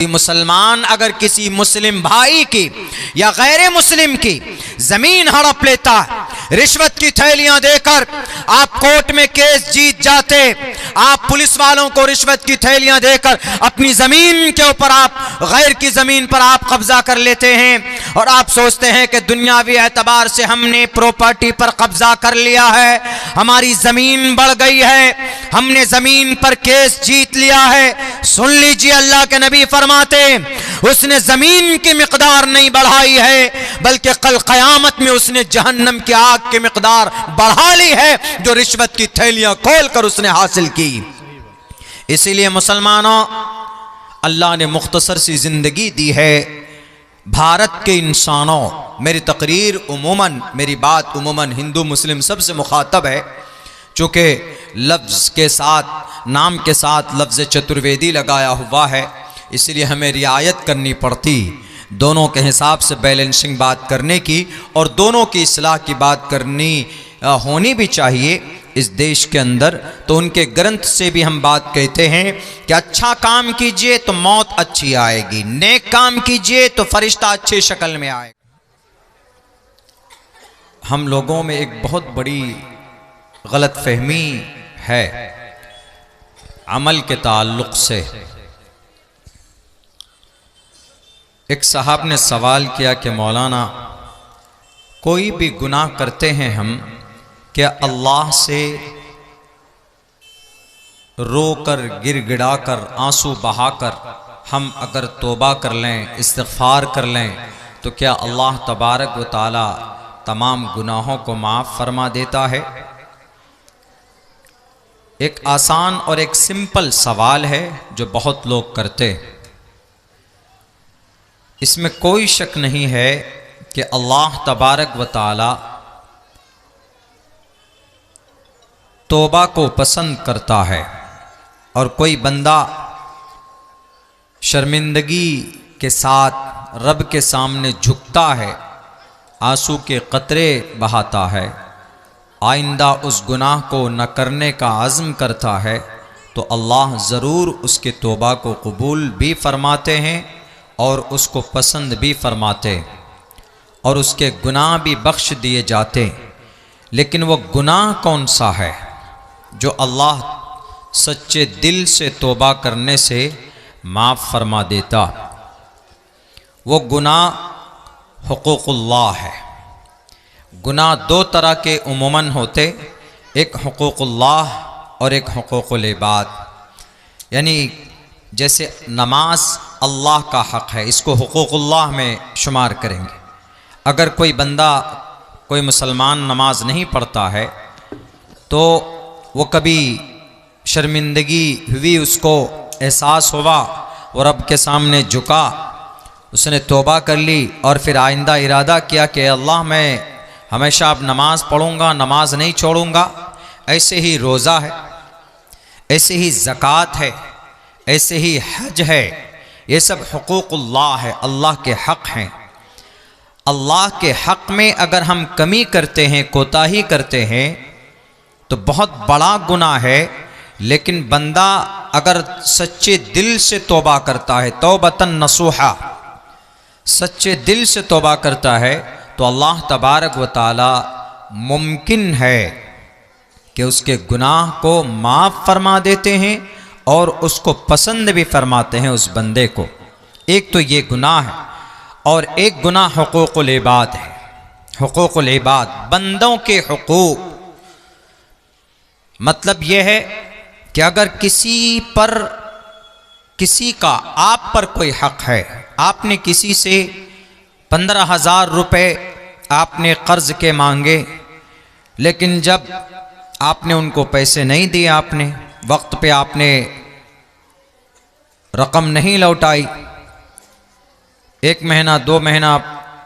मुसलमान अगर किसी मुस्लिम भाई की या गैर मुस्लिम की जमीन हड़प लेता है, रिश्वत की थैलियां देकर आप कोर्ट में केस जीत जाते, आप पुलिस वालों को रिश्वत की थैलियां देकर अपनी जमीन के ऊपर आप गैर की जमीन पर आप कब्जा कर लेते हैं और आप सोचते हैं कि दुनियावी एतबार से हमने प्रॉपर्टी पर कब्जा कर लिया है, हमारी जमीन बढ़ गई है, हमने जमीन पर केस जीत लिया है। सुन लीजिए, अल्लाह के नबी फरमाते उसने जमीन की मिकदार नहीं बढ़ाई है बल्कि कल कयामत में उसने जहन्नम की आग की मिकदार बढ़ा ली है जो रिश्वत की थैलियां खोलकर उसने हासिल की। इसीलिए मुसलमानों, अल्लाह ने मुख्तसर सी जिंदगी दी है। भारत के इंसानों, मेरी तकरीर उमूमन, मेरी बात उमूमन हिंदू मुस्लिम सबसे मुखातब है, चूँकि लफ्ज़ के साथ, नाम के साथ लफ्ज़ चतुर्वेदी लगाया हुआ है, इसलिए हमें रियायत करनी पड़ती दोनों के हिसाब से बैलेंसिंग बात करने की और दोनों की इस्लाह की बात करनी होनी भी चाहिए इस देश के अंदर। तो उनके ग्रंथ से भी हम बात कहते हैं कि अच्छा काम कीजिए तो मौत अच्छी आएगी, नेक काम कीजिए तो फरिश्ता अच्छी शक्ल में आएगा। हम लोगों में एक बहुत बड़ी गलत फहमी है अमल के ताल्लुक़ से। एक साहब ने सवाल किया कि मौलाना, कोई भी गुनाह करते हैं हम, क्या अल्लाह से रोकर, गिड़गिड़ाकर, आंसू बहाकर हम अगर तौबा कर लें, इस्तिग़फ़ार कर लें, तो क्या अल्लाह तबारक व तआला तमाम गुनाहों को माफ़ फरमा देता है? एक आसान और एक सिंपल सवाल है जो बहुत लोग करते। इसमें कोई शक नहीं है कि अल्लाह तबारक व तआला तौबा को पसंद करता है और कोई बंदा शर्मिंदगी के साथ रब के सामने झुकता है, आंसू के कतरे बहाता है, आइंदा उस गुनाह को न करने का अज़्म करता है, तो अल्लाह ज़रूर उसके तौबा को कबूल भी फरमाते हैं और उसको पसंद भी फरमाते और उसके गुनाह भी बख्श दिए जाते। लेकिन वो गुनाह कौन सा है जो अल्लाह सच्चे दिल से तौबा करने से माफ़ फरमा देता? वो गुनाह हुकूकुल्लाह है। गुनाह दो तरह के उमूमन होते, एक हुकूकुल्लाह और एक हुकूकुल इबाद। यानी जैसे नमाज अल्लाह का हक़ है, इसको हुकूकुल्लाह में शुमार करेंगे। अगर कोई बंदा, कोई मुसलमान नमाज नहीं पढ़ता है तो वो कभी शर्मिंदगी हुई, उसको एहसास हुआ, वो रब के सामने झुका, उसने तौबा कर ली और फिर आइंदा इरादा किया कि अल्लाह मैं हमेशा अब नमाज पढ़ूँगा, नमाज नहीं छोड़ूँगा। ऐसे ही रोज़ा है, ऐसे ही ज़कात है, ऐसे ही हज है, ये सब हुकूकुल्लाह है, अल्लाह के हक़ हैं। अल्लाह के हक़ में अगर हम कमी करते हैं, कोताही करते हैं, तो बहुत बड़ा गुनाह है। लेकिन बंदा अगर सच्चे दिल से तौबा करता है, तौबतन नसूहा, सच्चे दिल से तौबा करता है, तो अल्लाह तबारक व तआला मुमकिन है कि उसके गुनाह को माफ़ फरमा देते हैं और उसको पसंद भी फरमाते हैं उस बंदे को। एक तो ये गुनाह है और एक गुनाह हुकूकुल इबाद है। हुकूकुल इबाद, बंदों के हुकूक, मतलब यह है कि अगर किसी पर, किसी का आप पर कोई हक़ है, आपने किसी से 15,000 रुपये आपने कर्ज के मांगे, लेकिन जब आपने उनको पैसे नहीं दिए, आपने वक्त पे आपने रकम नहीं लौटाई, 1 महीना, 2 महीना,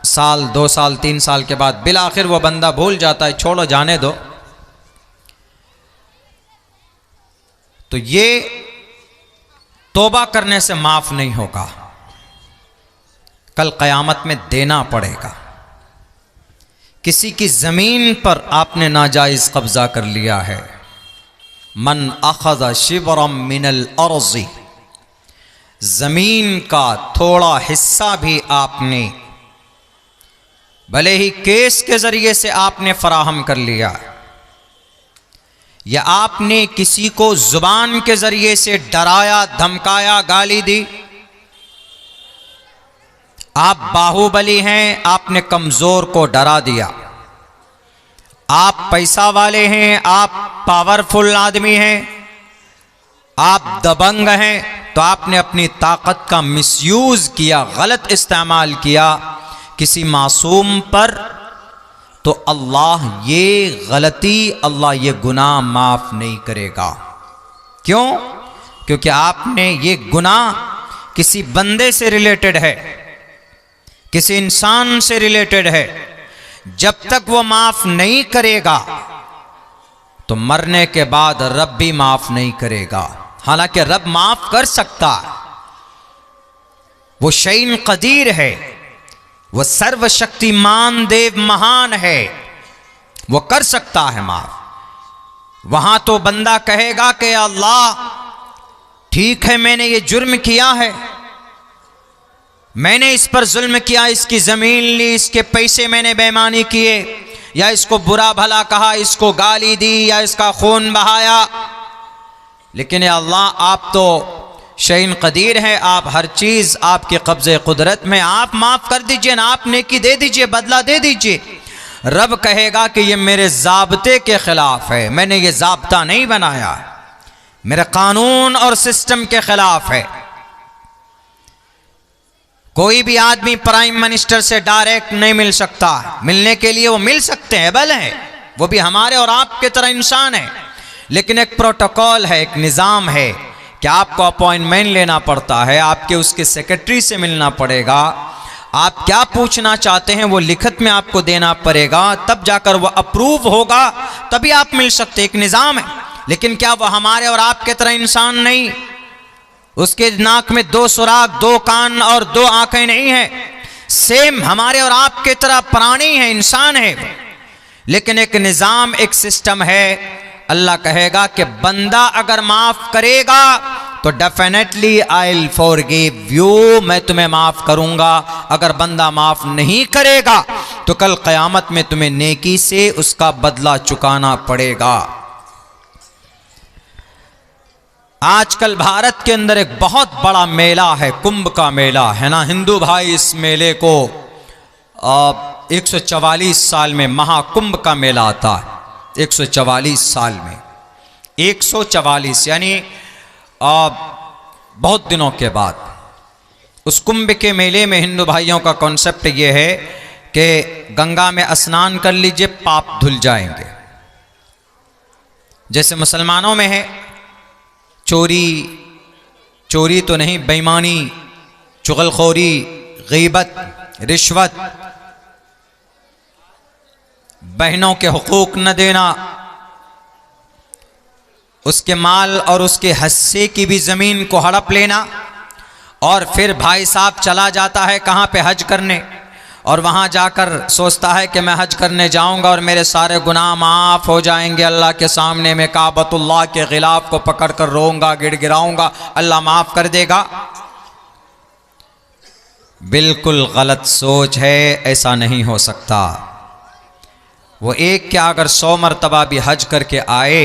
साल, 2 साल, 3 साल के बाद बिल आखिर वो बंदा भूल जाता है, छोड़ो जाने दो, तो ये तौबा करने से माफ़ नहीं होगा, कल क़यामत में देना पड़ेगा। किसी की ज़मीन पर आपने नाजायज़ कब्ज़ा कर लिया है, मन अख़ज़ शिबरम मिनल अर्ज़ि, जमीन का थोड़ा हिस्सा भी आपने भले ही केस के जरिए से आपने फराहम कर लिया, या आपने किसी को जुबान के जरिए से डराया, धमकाया, गाली दी, आप बाहुबली हैं, आपने कमजोर को डरा दिया, आप पैसा वाले हैं, आप पावरफुल आदमी हैं, आप दबंग हैं, तो आपने अपनी ताकत का मिसयूज किया, गलत इस्तेमाल किया किसी मासूम पर, तो अल्लाह ये गलती, अल्लाह ये गुनाह माफ नहीं करेगा। क्यों? क्योंकि आपने ये गुनाह किसी बंदे से रिलेटेड है, किसी इंसान से रिलेटेड है। जब तक वो माफ नहीं करेगा तो मरने के बाद रब भी माफ नहीं करेगा। हालांकि रब माफ कर सकता है, वो शैइन कदीर है, वो सर्वशक्तिमान देव महान है, वो कर सकता है माफ। वहां तो बंदा कहेगा कि अल्लाह ठीक है, मैंने ये जुर्म किया है, मैंने इस पर जुल्म किया, इसकी जमीन ली, इसके पैसे मैंने बेईमानी किए, या इसको बुरा भला कहा, इसको गाली दी, या इसका खून बहाया, लेकिन अल्लाह आप तो शैइन कदीर है, आप हर चीज़ आपके कब्ज़े कुदरत में, आप माफ़ कर दीजिए ना, आप नेकी दे दीजिए, बदला दे दीजिए। रब कहेगा कि ये मेरे ज़ाब्ते के ख़िलाफ़ है, मैंने ये ज़ाब्ता नहीं बनाया, मेरे कानून और सिस्टम के ख़िलाफ़ है। कोई भी आदमी प्राइम मिनिस्टर से डायरेक्ट नहीं मिल सकता, मिलने के लिए वो मिल सकते हैं, बल है, वो भी हमारे और आपके तरह इंसान है, लेकिन एक प्रोटोकॉल है, एक निज़ाम है कि आपको अपॉइंटमेंट लेना पड़ता है, आपके उसके सेक्रेटरी से मिलना पड़ेगा, आप क्या पूछना चाहते हैं वो लिखित में आपको देना पड़ेगा, तब जाकर वो अप्रूव होगा, तभी आप मिल सकते, एक निज़ाम है। लेकिन क्या वो हमारे और आपके तरह इंसान नहीं? उसके नाक में 2 सुराख, 2 कान और 2 आंखें नहीं है, सेम हमारे और आपके तरह प्राणी है, इंसान है, लेकिन एक निज़ाम, एक सिस्टम है। अल्लाह कहेगा कि बंदा अगर माफ करेगा तो definitely I will forgive you, मैं तुम्हें माफ करूंगा। अगर बंदा माफ नहीं करेगा तो कल क़यामत में तुम्हें नेकी से उसका बदला चुकाना पड़ेगा। आजकल भारत के अंदर एक बहुत बड़ा मेला है, कुंभ का मेला है ना। हिंदू भाई इस मेले को 144 साल में महाकुंभ का मेला आता है, 144 साल में, 144 यानी बहुत दिनों के बाद उस कुंभ के मेले में हिंदू भाइयों का कॉन्सेप्ट ये है कि गंगा में स्नान कर लीजिए, पाप धुल जाएंगे। जैसे मुसलमानों में है चोरी तो नहीं, बेईमानी, चुगलखोरी, गीबत, रिश्वत, बहनों के हुकूक न देना, उसके माल और उसके हिस्से की भी ज़मीन को हड़प लेना, और फिर भाई साहब चला जाता है कहाँ पे, हज करने, और वहाँ जाकर सोचता है कि मैं हज करने जाऊँगा और मेरे सारे गुनाह माफ़ हो जाएंगे अल्लाह के सामने, मैं काबतुल्लाह के गिलाफ को पकड़ कर रोऊंगा, गिड़गिड़ाऊंगा, अल्लाह माफ़ कर देगा। बिल्कुल गलत सोच है, ऐसा नहीं हो सकता। वो एक क्या अगर 100 मरतबा भी हज करके आए,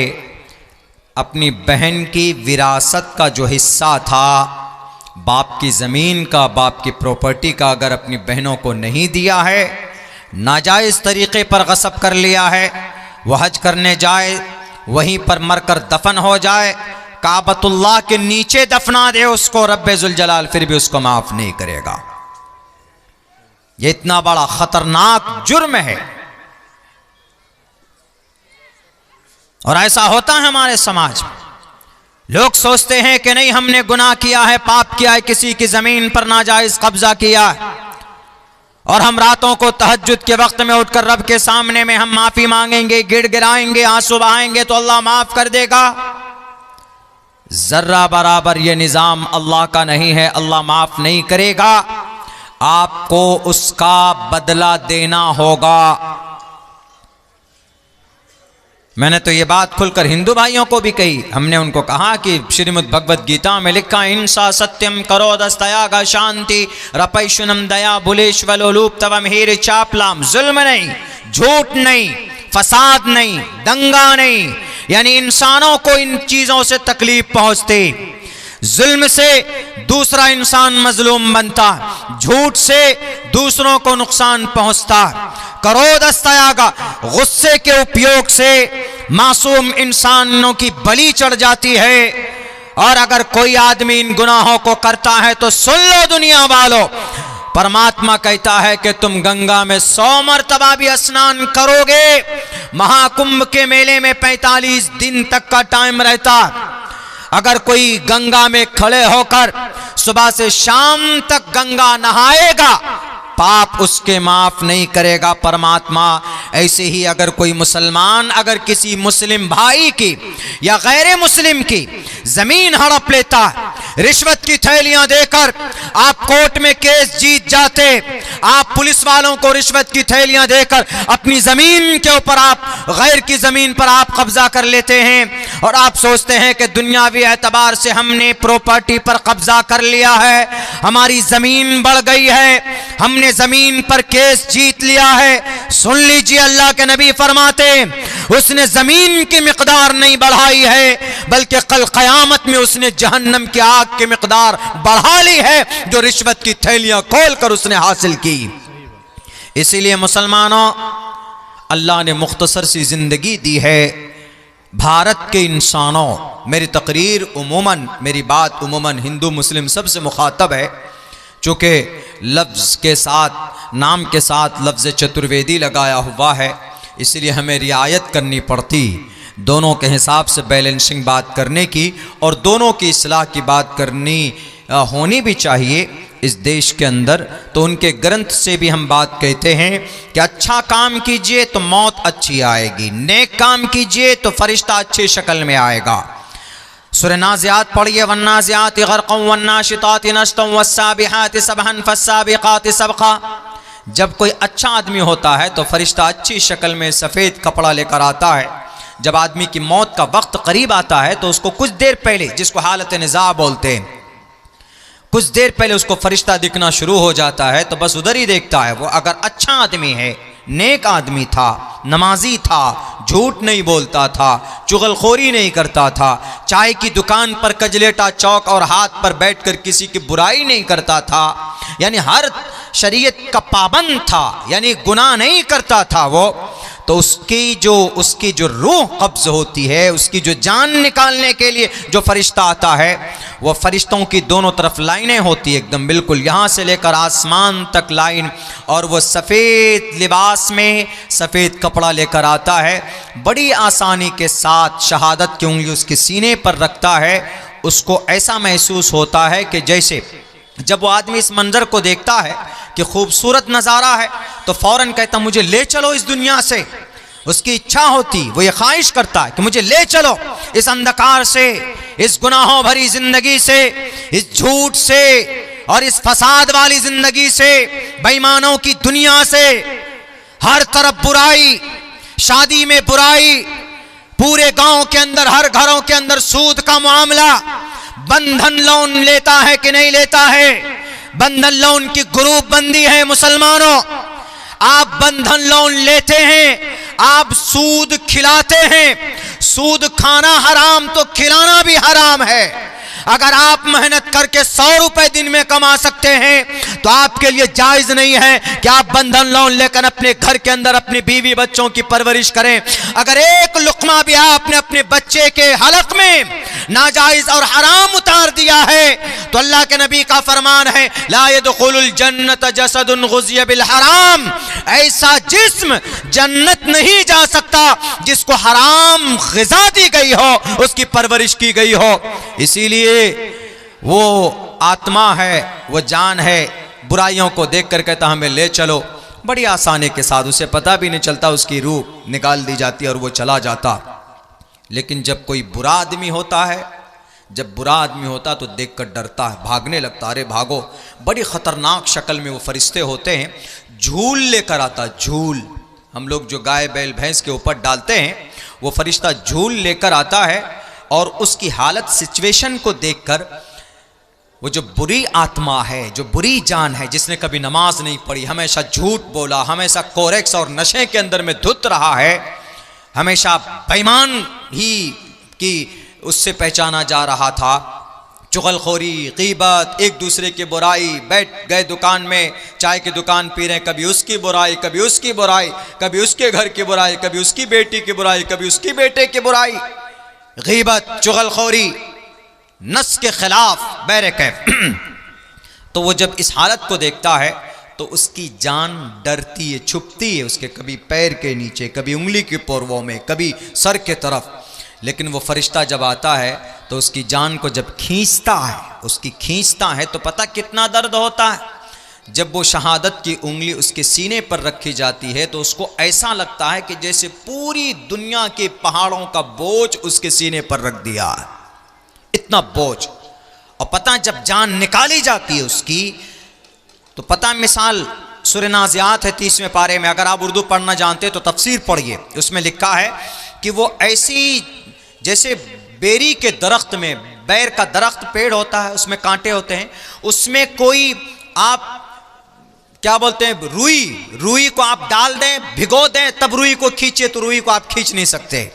अपनी बहन की विरासत का जो हिस्सा था, बाप की ज़मीन का, बाप की प्रॉपर्टी का, अगर अपनी बहनों को नहीं दिया है, नाजायज़ तरीक़े पर गसब कर लिया है, वह हज करने जाए, वहीं पर मरकर दफन हो जाए, काबतुल्लाह के नीचे दफना दे उसको, रब्बे जुल जलाल फिर भी उसको माफ़ नहीं करेगा। ये इतना बड़ा ख़तरनाक जुर्म है, और ऐसा होता है हमारे समाज में। लोग सोचते हैं कि नहीं, हमने गुनाह किया है, पाप किया है, किसी की ज़मीन पर नाजायज़ कब्ज़ा किया है, और हम रातों को तहज्जुद के वक्त में उठकर रब के सामने में हम माफ़ी मांगेंगे, गिड़गिड़ाएंगे, आंसू बहाएंगे तो अल्लाह माफ़ कर देगा। ज़र्रा बराबर ये निज़ाम अल्लाह का नहीं है, अल्लाह माफ़ नहीं करेगा, आपको उसका बदला देना होगा। मैंने तो ये बात खुलकर हिंदू भाइयों को भी कही। हमने उनको कहा कि श्रीमद् भगवद गीता में लिखा हिंसा सत्यम करो दस्तयाग शांति रपैशुनम दया बुलेश्वलोलूप तवम हीर चापलाम। जुल्म नहीं, झूठ नहीं, फसाद नहीं, दंगा नहीं, यानी इंसानों को इन चीजों से तकलीफ पहुंचती। जुल्म से दूसरा इंसान मजलूम बनता, झूठ से दूसरों को नुकसान पहुंचता। क्रोध दस्तयागा, गुस्से के उपयोग से मासूम इंसानों की बलि चढ़ जाती है। और अगर कोई आदमी इन गुनाहों को करता है तो सुन लो दुनिया वालों, परमात्मा कहता है कि तुम गंगा में 100 मरतबा भी स्नान करोगे। महाकुंभ के मेले में 45 दिन तक का टाइम रहता। अगर कोई गंगा में खड़े होकर सुबह से शाम तक गंगा नहाएगा, पाप उसके माफ नहीं करेगा परमात्मा। ऐसे ही अगर कोई मुसलमान अगर किसी मुस्लिम भाई की या गैर मुस्लिम की जमीन हड़प लेता, रिश्वत की थैलियां देकर आप कोर्ट में केस जीत जाते, आप पुलिस वालों को रिश्वत की थैलियां देकर अपनी जमीन के ऊपर आप गैर की जमीन पर आप कब्जा कर लेते हैं और आप सोचते हैं कि दुनियावी एतबार से हमने प्रॉपर्टी पर कब्जा कर लिया है, हमारी जमीन बढ़ गई है, हमने जमीन पर केस जीत लिया है। सुन लीजिए, अल्लाह के नबी फरमाते उसने जमीन की मिकदार नहीं बढ़ाई है, बल्कि कल कयामत में उसने जहन्नम की आग की मिकदार बढ़ा ली है जो रिश्वत की थैलियां खोलकर उसने हासिल की। इसीलिए मुसलमानों, अल्लाह ने मुख्तसर सी जिंदगी दी है। भारत के इंसानों, मेरी तकरीर उमूमन, मेरी बात उमूमन हिंदू मुस्लिम सबसे मुखातब है। चूँकि लफ्ज़ के साथ, नाम के साथ लफ्ज़ चतुर्वेदी लगाया हुआ है, इसलिए हमें रियायत करनी पड़ती दोनों के हिसाब से बैलेंसिंग बात करने की, और दोनों की इस्लाह की बात करनी होनी भी चाहिए इस देश के अंदर। तो उनके ग्रंथ से भी हम बात कहते हैं कि अच्छा काम कीजिए तो मौत अच्छी आएगी, नेक काम कीजिए तो फरिश्ता अच्छी शक्ल में आएगा। सूरह नाज़ियात पढ़िए, वन्नाज़ियाति ग़र्क़न वन्नाशिताति नश्तन वस्साबिहाति सबहन फस्साबिक़ाति सबक़ा। जब कोई अच्छा आदमी होता है तो फरिश्ता अच्छी शक्ल में सफ़ेद कपड़ा लेकर आता है। जब आदमी की मौत का वक्त करीब आता है तो उसको कुछ देर पहले, जिसको हालत निज़ा बोलते हैं, कुछ देर पहले उसको फरिश्ता दिखना शुरू हो जाता है। तो बस उधर ही देखता है। वो अगर अच्छा आदमी है, नेक आदमी था, नमाजी था, झूठ नहीं बोलता था, चुगलखोरी नहीं करता था, चाय की दुकान पर कजलेटा चौक और हाथ पर बैठकर किसी की बुराई नहीं करता था, यानी हर शरीयत का पाबंद था, यानी गुनाह नहीं करता था वो, तो उसकी जो रूह कब्ज होती है, उसकी जो जान निकालने के लिए जो फरिश्ता आता है, वह फरिश्तों की दोनों तरफ लाइनें होती है एकदम बिल्कुल, यहाँ से लेकर आसमान तक लाइन, और वह सफ़ेद लिबास में सफ़ेद कपड़ा लेकर आता है। बड़ी आसानी के साथ शहादत की उंगली उसके सीने पर रखता है। उसको ऐसा महसूस होता है कि जैसे जब वो आदमी इस मंजर को देखता है कि खूबसूरत नज़ारा है, तो फ़ौरन कहता मुझे ले चलो इस दुनिया से। उसकी इच्छा होती, वो ये ख्वाहिश करता है कि मुझे ले चलो इस अंधकार से, इस गुनाहों भरी जिंदगी से, इस झूठ से और इस फसाद वाली जिंदगी से, बेईमानों की दुनिया से। हर तरफ बुराई, शादी में बुराई, पूरे गांव के अंदर, हर घरों के अंदर सूद का मामला। बंधन लोन लेता है कि नहीं लेता है? बंधन लोन की ग्रुप बंदी है मुसलमानों। आप बंधन लोन लेते हैं, आप सूद खिलाते हैं। सूद खाना हराम तो खिलाना भी हराम है। अगर आप मेहनत करके 100 रुपए दिन में कमा सकते हैं तो आपके लिए जायज नहीं है कि आप बंधन लोन लेकर अपने घर के अंदर अपनी बीवी बच्चों की परवरिश करें। अगर एक लुक्मा भी आपने अपने बच्चे के हलक में नाजायज और हराम उतार दिया है तो अल्लाह के नबी का फरमान है, ला यदखुलुल जन्नत जसदुन गुज़िया बिल हराम। ऐसा जिस्म जन्नत नहीं जा सकता जिसको हराम ग़िज़ा दी गई हो, उसकी परवरिश की गई हो। इसीलिए वो आत्मा है, वो जान है, बुराइयों को देखकर कहता हमें ले चलो। बड़ी आसानी के साथ, उसे पता भी नहीं चलता, उसकी रूह निकाल दी जाती और वो चला जाता। लेकिन जब कोई बुरा आदमी होता है, जब बुरा आदमी होता तो देखकर डरता है, भागने लगता, अरे भागो। बड़ी ख़तरनाक शक्ल में वो फरिश्ते होते हैं, झूल लेकर आता। झूल हम लोग जो गाय बैल भैंस के ऊपर डालते हैं, वो फरिश्ता झूल लेकर आता है और उसकी हालत सिचुएशन को देखकर वो जो बुरी आत्मा है, जो बुरी जान है, जिसने कभी नमाज नहीं पढ़ी, हमेशा झूठ बोला, हमेशा कोरेक्स और नशे के अंदर में धुत रहा है, हमेशा बेईमान ही की उससे पहचाना जा रहा था, चुगलखोरी, गीबत, एक दूसरे की बुराई, बैठ गए दुकान में चाय की दुकान पी रहे हैं, कभी उसकी बुराई, कभी उसकी बुराई, कभी उसके घर की बुराई, कभी उसकी बेटी की बुराई, कभी उसकी बेटे की बुराई, गीबत, चुगलखोरी, नस के खिलाफ बैरकैफ। तो वो जब इस हालत को देखता है तो उसकी जान डरती है, छुपती है उसके, कभी पैर के नीचे, कभी उंगली के पोरवों में, कभी सर के तरफ। लेकिन वो फरिश्ता जब आता है तो उसकी जान को जब खींचता है तो पता कितना दर्द होता है। जब वो शहादत की उंगली उसके सीने पर रखी जाती है तो उसको ऐसा लगता है कि जैसे पूरी दुनिया के पहाड़ों का बोझ उसके सीने पर रख दिया है, इतना बोझ। और पता जब जान निकाली जाती है उसकी तो पता, मिसाल सूरह नाज़ियात है 30वें पारे में, अगर आप उर्दू पढ़ना जानते तो तफसीर पढ़िए, उसमें लिखा है कि वो ऐसी जैसे बेरी के दरख्त में, बैर का दरख्त पेड़ होता है, उसमें कांटे होते हैं, उसमें कोई आप क्या बोलते हैं, रुई को आप डाल दें, भिगो दें, तब रुई को खींचे तो रुई को आप खींच नहीं सकते।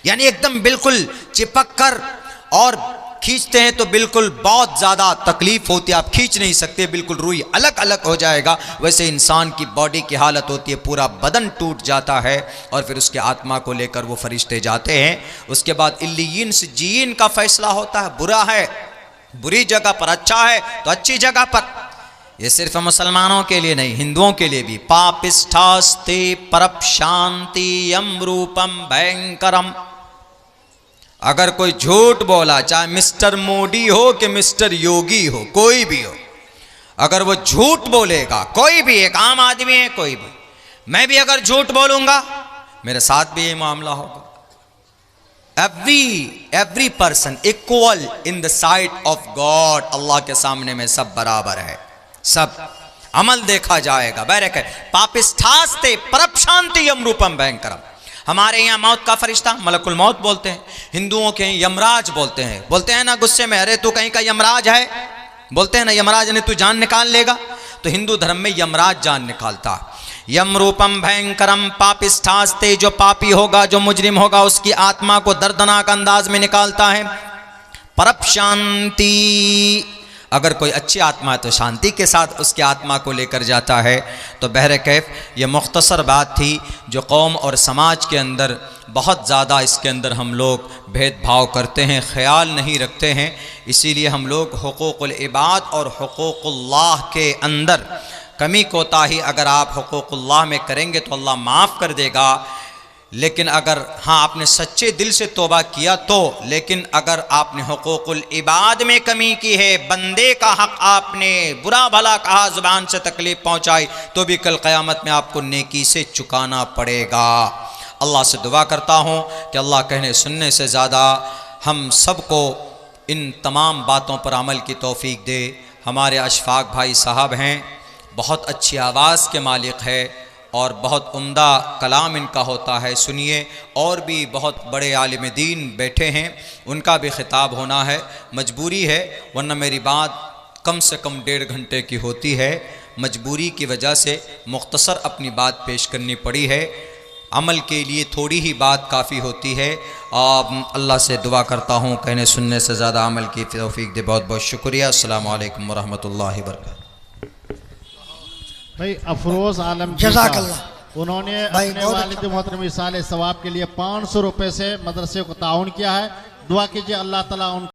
यानी एकदम बिल्कुल चिपक कर और खींचते हैं तो बिल्कुल बहुत ज़्यादा तकलीफ होती है, आप खींच नहीं सकते, बिल्कुल रुई अलग अलग हो जाएगा। वैसे इंसान की बॉडी की हालत होती है, पूरा बदन टूट जाता है और फिर उसके आत्मा को लेकर वो फरिश्ते जाते हैं। उसके बाद इल्लियीन से जीन का फैसला होता है, बुरा है बुरी जगह पर, अच्छा है तो अच्छी जगह पर। ये सिर्फ मुसलमानों के लिए नहीं, हिंदुओं के लिए भी। पापिष्ठास्ते परप शांति यम रूपम भयंकरम। अगर कोई झूठ बोला, चाहे मिस्टर मोदी हो कि मिस्टर योगी हो, कोई भी हो, अगर वो झूठ बोलेगा, कोई भी, एक आम आदमी है, कोई भी, मैं भी अगर झूठ बोलूंगा मेरे साथ भी ये मामला होगा। Every person equal in the sight of God. अल्लाह के सामने में सब बराबर है, सब अमल देखा जाएगा। बैरक है पापिष्ठास्ते परप शांति यम रूपम भयंकरम। हमारे यहाँ मौत का फरिश्ता मलकुल मौत बोलते हैं, हिंदुओं के यमराज बोलते हैं ना गुस्से में, अरे तू कहीं का यमराज है, बोलते हैं ना यमराज ने तू जान निकाल लेगा। तो हिंदू धर्म में यमराज जान निकालता। यम रूपम भयंकरम पापिष्ठास्ते, जो पापी होगा, जो मुजरिम होगा, उसकी आत्मा को दर्दनाक अंदाज में निकालता है। परप शांति, अगर कोई अच्छी आत्मा है तो शांति के साथ उसकी आत्मा को लेकर जाता है। तो बहरकैफ ये मुख्तसर बात थी जो कौम और समाज के अंदर बहुत ज़्यादा इसके अंदर हम लोग भेदभाव करते हैं, ख्याल नहीं रखते हैं। इसीलिए हम लोग हुकूकुल इबाद और हुकूकुल्लाह के अंदर कमी कोताही अगर आप हुकूकुल्लाह में करेंगे तो अल्लाह माफ़ कर देगा। लेकिन अगर हाँ आपने सच्चे दिल से तौबा किया तो, लेकिन अगर आपने हुकूकुल इबाद में कमी की है, बंदे का हक आपने बुरा भला कहा, ज़ुबान से तकलीफ़ पहुँचाई, तो भी कल क़यामत में आपको नेकी से चुकाना पड़ेगा। अल्लाह से दुआ करता हूँ कि अल्लाह कहने सुनने से ज़्यादा हम सबको इन तमाम बातों पर अमल की तौफ़ीक दे। हमारे अशफाक भाई साहब हैं, बहुत अच्छी आवाज़ के मालिक है और बहुत उम्दा कलाम इनका होता है, सुनिए। और भी बहुत बड़े आलिम दीन बैठे हैं, उनका भी खिताब होना है, मजबूरी है, वरना मेरी बात कम से कम 1.5 घंटे की होती है। मजबूरी की वजह से मुख्तसर अपनी बात पेश करनी पड़ी है। अमल के लिए थोड़ी ही बात काफ़ी होती है। अल्लाह से दुआ करता हूँ कहने सुनने से ज़्यादा अमल की तौफीक दे। बहुत बहुत शुक्रिया। अस्सलामु अलैकुम वरहमतुल्लाहि वबरकातुहू। भाई अफरोज आलम जज़ाकल्लाह, उन्होंने अपने वालिद मोहतरम इसाले सवाब के लिए 500 रुपये से मदरसे को ताउन किया है। दुआ कीजिए अल्लाह ताला उन